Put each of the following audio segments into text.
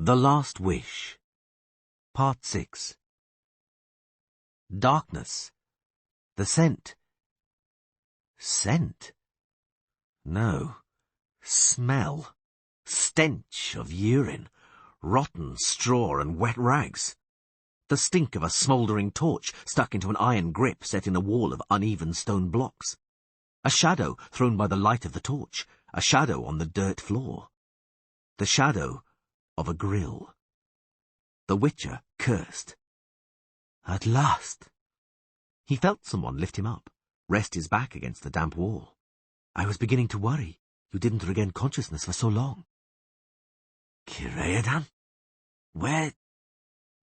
The Last Wish. Part 6. Darkness. The scent. Scent? No. Smell. Stench of urine, rotten straw and wet rags. The stink of a smouldering torch stuck into an iron grip set in a wall of uneven stone blocks. A shadow thrown by the light of the torch, a shadow on the dirt floor. The shadow of a grill. The Witcher cursed. At last! He felt someone lift him up, rest his back against the damp wall. I was beginning to worry. You didn't regain consciousness for so long. Cireadan? Where?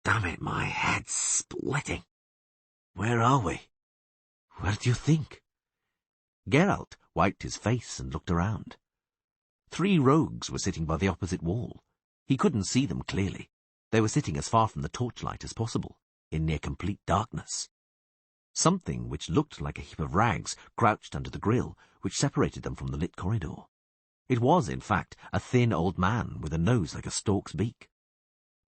Damn it, my head's splitting. Where are we? Where do you think? Geralt wiped his face and looked around. 3 rogues were sitting by the opposite wall. He couldn't see them clearly. They were sitting as far from the torchlight as possible, in near complete darkness. Something which looked like a heap of rags crouched under the grill, which separated them from the lit corridor. It was, in fact, a thin old man with a nose like a stork's beak.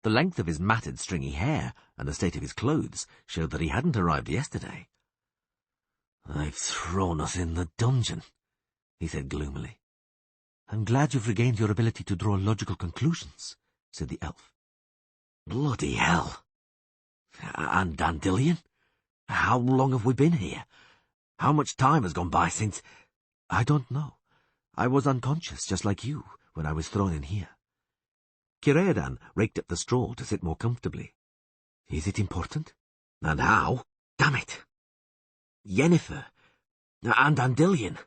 The length of his matted, stringy hair and the state of his clothes showed that he hadn't arrived yesterday. "They've thrown us in the dungeon," he said gloomily. "I'm glad you've regained your ability to draw logical conclusions," said the elf. "Bloody hell! And Dandelion? How long have we been here? How much time has gone by since—" "I don't know. I was unconscious, just like you, when I was thrown in here." Cireadan raked up the straw to sit more comfortably. "Is it important?" "And how? Damn it! Yennefer. And Dandelion.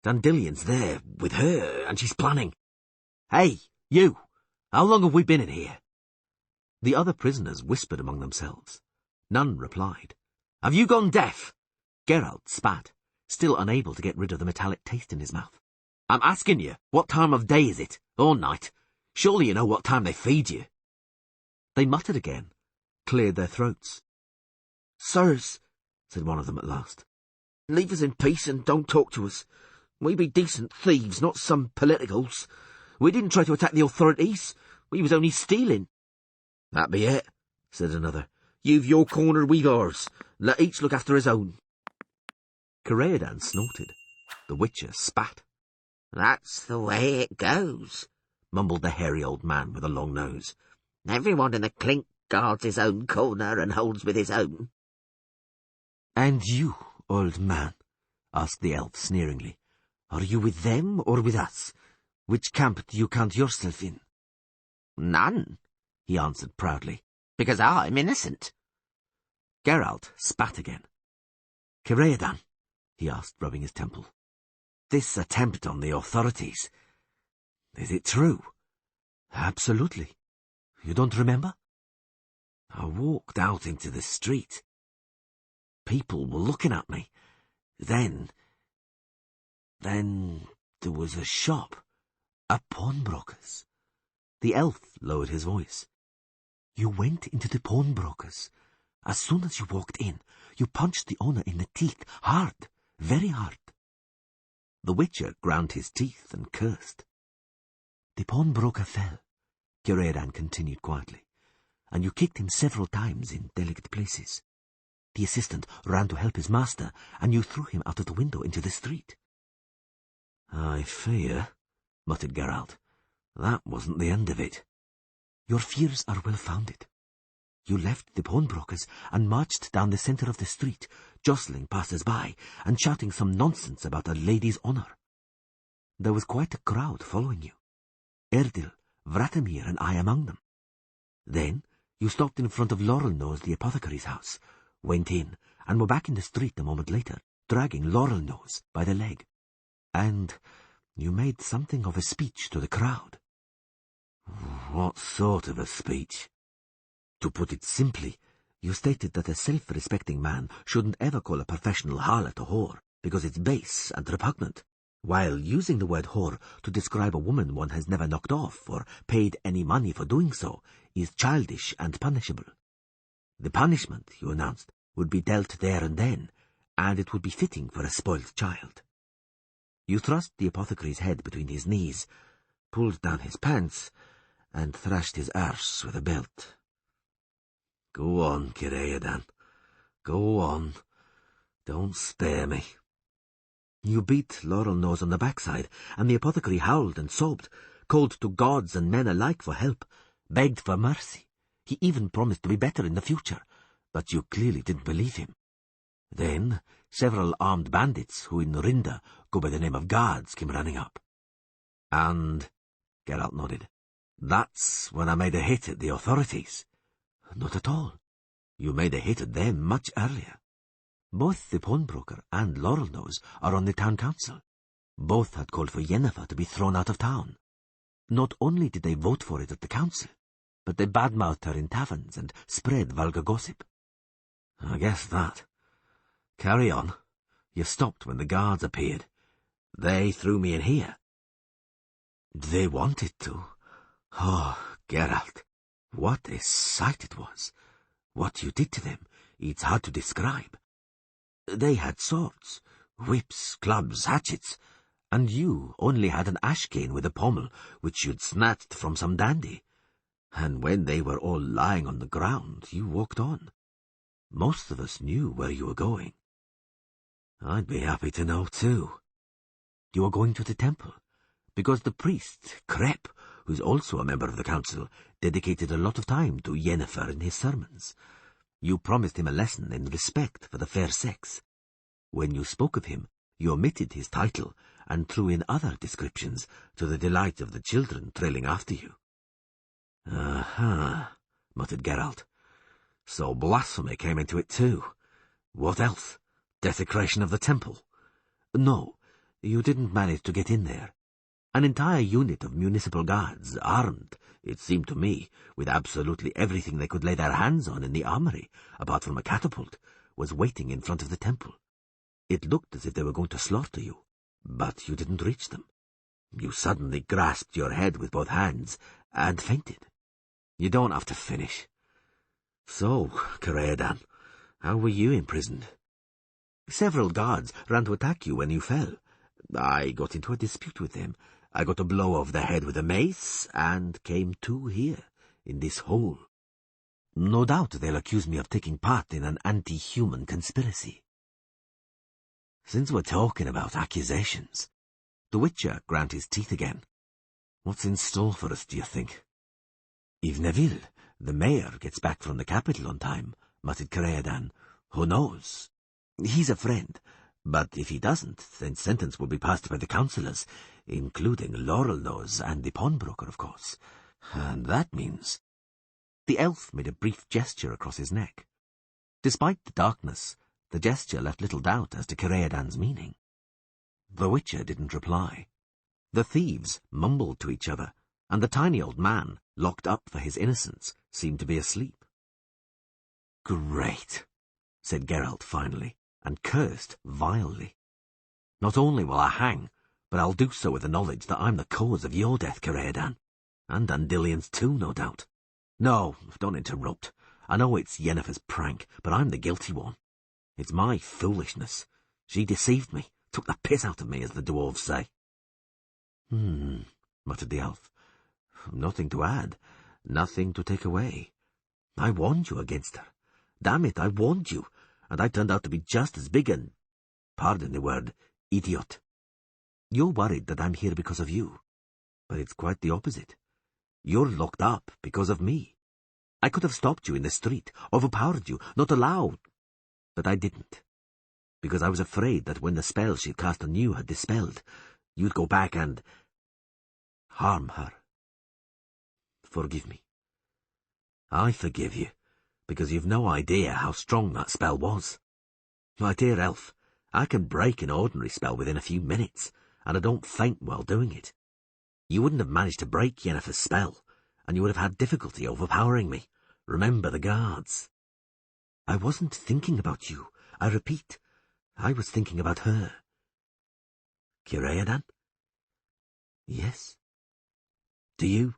Dandelion's there, with her, and she's planning. Hey, you! How long have we been in here?" The other prisoners whispered among themselves. None replied. "Have you gone deaf?" Geralt spat, still unable to get rid of the metallic taste in his mouth. "I'm asking you, what time of day is it? Or night? Surely you know what time they feed you." They muttered again, cleared their throats. "Sirs," said one of them at last, "leave us in peace and don't talk to us. We be decent thieves, not some politicals. We didn't try to attack the authorities. We was only stealing." "That be it," said another. "You've your corner, we've ours. Let each look after his own." Cireadan snorted. The Witcher spat. "That's the way it goes," mumbled the hairy old man with a long nose. "Everyone in the clink guards his own corner and holds with his own." "And you, old man," asked the elf sneeringly, "are you with them or with us? Which camp do you count yourself in?" "None," he answered proudly, "because I'm innocent." Geralt spat again. "Cireadan," he asked, rubbing his temple, "this attempt on the authorities, is it true?" "Absolutely. You don't remember?" "I walked out into the street. People were looking at me. Then there was a shop, a pawnbroker's." The elf lowered his voice. "You went into the pawnbroker's. As soon as you walked in, you punched the owner in the teeth, hard, very hard." The Witcher ground his teeth and cursed. "The pawnbroker fell," Cireadan continued quietly, "and you kicked him several times in delicate places. The assistant ran to help his master, and you threw him out of the window into the street." "I fear," muttered Geralt, "that wasn't the end of it." "Your fears are well-founded. You left the pawnbrokers and marched down the centre of the street, jostling passers-by and shouting some nonsense about a lady's honour. There was quite a crowd following you. Erdil, Vesemir and I among them. Then you stopped in front of Laurelnose, the apothecary's house, went in, and were back in the street a moment later, dragging Laurelnose by the leg. And you made something of a speech to the crowd." "What sort of a speech?" "To put it simply, you stated that a self-respecting man shouldn't ever call a professional harlot a whore, because it's base and repugnant, while using the word whore to describe a woman one has never knocked off or paid any money for doing so is childish and punishable. The punishment, you announced, would be dealt there and then, and it would be fitting for a spoilt child. You thrust the apothecary's head between his knees, pulled down his pants, and thrashed his arse with a belt. Go on, Cireadan. Go on. Don't spare me. You beat Laurel-Nose on the backside, and the apothecary howled and sobbed, called to gods and men alike for help, begged for mercy. He even promised to be better in the future, but you clearly didn't believe him. Then several armed bandits, who in Rinda go by the name of guards, came running up. And, Geralt nodded, that's when I made a hit at the authorities. Not at all. You made a hit at them much earlier. Both the pawnbroker and Laurel-Nose are on the town council. Both had called for Yennefer to be thrown out of town. Not only did they vote for it at the council, but they badmouthed her in taverns and spread vulgar gossip. I guess that. Carry on. You stopped when the guards appeared. They threw me in here. They wanted to. Oh, Geralt, what a sight it was. What you did to them, it's hard to describe. They had swords, whips, clubs, hatchets, and you only had an ash cane with a pommel which you'd snatched from some dandy. And when they were all lying on the ground, you walked on. Most of us knew where you were going. I'd be happy to know, too. You were going to the temple, because the priest, Krep, who's also a member of the council, dedicated a lot of time to Yennefer in his sermons. You promised him a lesson in respect for the fair sex. When you spoke of him, you omitted his title and threw in other descriptions to the delight of the children trailing after you. Aha, muttered Geralt. So blasphemy came into it too. What else? Desecration of the temple? No, you didn't manage to get in there. An entire unit of municipal guards, armed, it seemed to me, with absolutely everything they could lay their hands on in the armory, apart from a catapult, was waiting in front of the temple. It looked as if they were going to slaughter you, but you didn't reach them. You suddenly grasped your head with both hands and fainted. You don't have to finish. So, Cireadan, how were you imprisoned? Several guards ran to attack you when you fell. I got into a dispute with them. I got a blow over the head with a mace, and came to here, in this hole. No doubt they'll accuse me of taking part in an anti-human conspiracy. Since we're talking about accusations, the Witcher ground his teeth again. What's in store for us, do you think? If Neville, the mayor, gets back from the capital on time, muttered Cireadan, who knows? He's a friend, but if he doesn't, then sentence will be passed by the councillors, including Laurel-Nose and the pawnbroker, of course. And that means... The elf made a brief gesture across his neck. Despite the darkness, the gesture left little doubt as to Cireadan's meaning. The Witcher didn't reply. The thieves mumbled to each other, and the tiny old man, locked up for his innocence, seemed to be asleep. Great, said Geralt finally, and cursed vilely. Not only will I hang, but I'll do so with the knowledge that I'm the cause of your death, Cireadan. And Dandelion's too, no doubt. No, don't interrupt. I know it's Yennefer's prank, but I'm the guilty one. It's my foolishness. She deceived me, took the piss out of me, as the dwarves say. Muttered the elf. Nothing to add, nothing to take away. I warned you against her. Damn it, I warned you, and I turned out to be just as big an, pardon the word, idiot. You're worried that I'm here because of you, but it's quite the opposite. You're locked up because of me. I could have stopped you in the street, overpowered you, not allowed, but I didn't, because I was afraid that when the spell she'd cast on you had dispelled, you'd go back and harm her. Forgive me. I forgive you, because you've no idea how strong that spell was. My dear elf, I can break an ordinary spell within a few minutes, and I don't faint while doing it. You wouldn't have managed to break Yennefer's spell, and you would have had difficulty overpowering me. Remember the guards. I wasn't thinking about you, I repeat. I was thinking about her. Cireadan? Yes. Do you...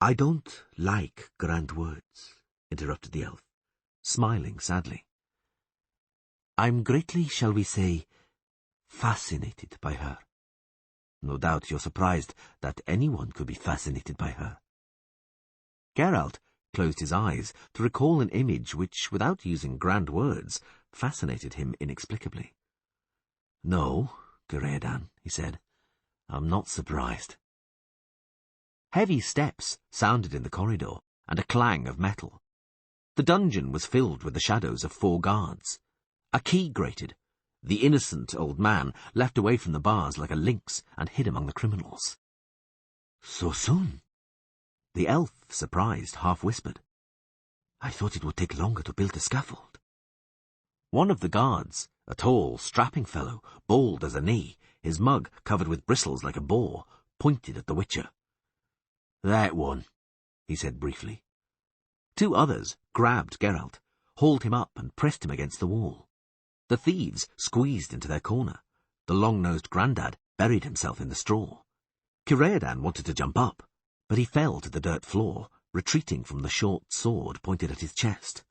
I don't like grand words, interrupted the elf, smiling sadly. I'm greatly, shall we say, fascinated by her. No doubt you're surprised that anyone could be fascinated by her. Geralt closed his eyes to recall an image which, without using grand words, fascinated him inexplicably. No, Geredan, he said. I'm not surprised. Heavy steps sounded in the corridor, and a clang of metal. The dungeon was filled with the shadows of 4 guards. A key grated. The innocent old man leapt away from the bars like a lynx and hid among the criminals. So soon? The elf, surprised, half whispered. I thought it would take longer to build the scaffold. One of the guards, a tall, strapping fellow, bald as a knee, his mug covered with bristles like a boar, pointed at the Witcher. That one, he said briefly. 2 others grabbed Geralt, hauled him up and pressed him against the wall. The thieves squeezed into their corner. The long-nosed grandad buried himself in the straw. Kireadan wanted to jump up, but he fell to the dirt floor, retreating from the short sword pointed at his chest.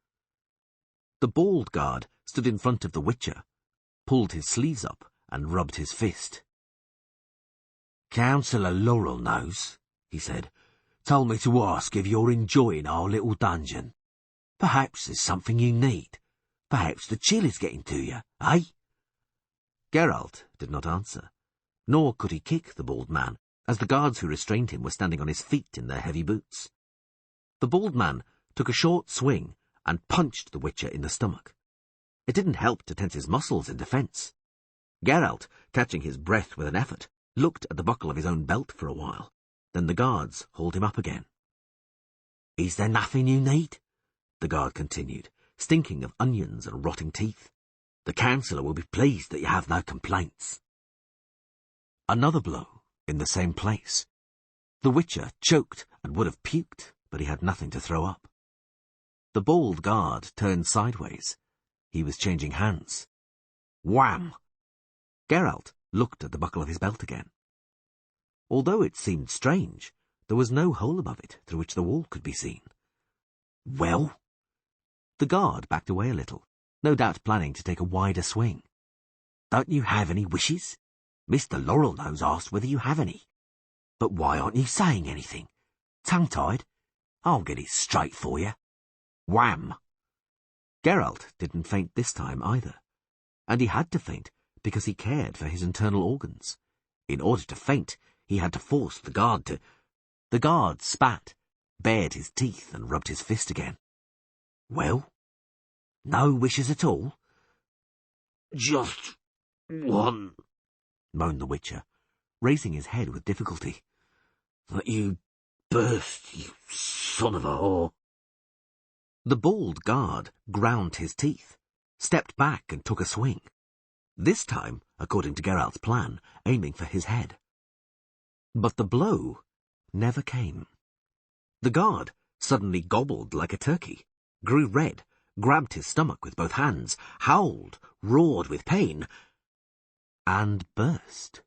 The bald guard stood in front of the Witcher, pulled his sleeves up and rubbed his fist. Councillor Laurelnose, he said, told me to ask if you're enjoying our little dungeon. Perhaps there's something you need. Perhaps the chill is getting to you, eh? Geralt did not answer, nor could he kick the bald man, as the guards who restrained him were standing on his feet in their heavy boots. The bald man took a short swing and punched the Witcher in the stomach. It didn't help to tense his muscles in defence. Geralt, catching his breath with an effort, looked at the buckle of his own belt for a while. Then the guards hauled him up again. Is there nothing you need? The guard continued, stinking of onions and rotting teeth. The councillor will be pleased that you have no complaints. Another blow in the same place. The Witcher choked and would have puked, but he had nothing to throw up. The bald guard turned sideways. He was changing hands. Wham! Geralt looked at the buckle of his belt again. Although it seemed strange, there was no hole above it through which the wall could be seen. Well? The guard backed away a little, no doubt planning to take a wider swing. Don't you have any wishes? Mr. Laurelnose asked whether you have any. But why aren't you saying anything? Tongue-tied? I'll get it straight for you. Wham! Geralt didn't faint this time either, and he had to faint because he cared for his internal organs. In order to faint, he had to force the guard to... The guard spat, bared his teeth and rubbed his fist again. Well? No wishes at all? Just one, moaned the Witcher, raising his head with difficulty. That you burst, you son of a whore. The bald guard ground his teeth, stepped back and took a swing. This time, according to Geralt's plan, aiming for his head. But the blow never came. The guard suddenly gobbled like a turkey, grew red, grabbed his stomach with both hands, howled, roared with pain, and burst.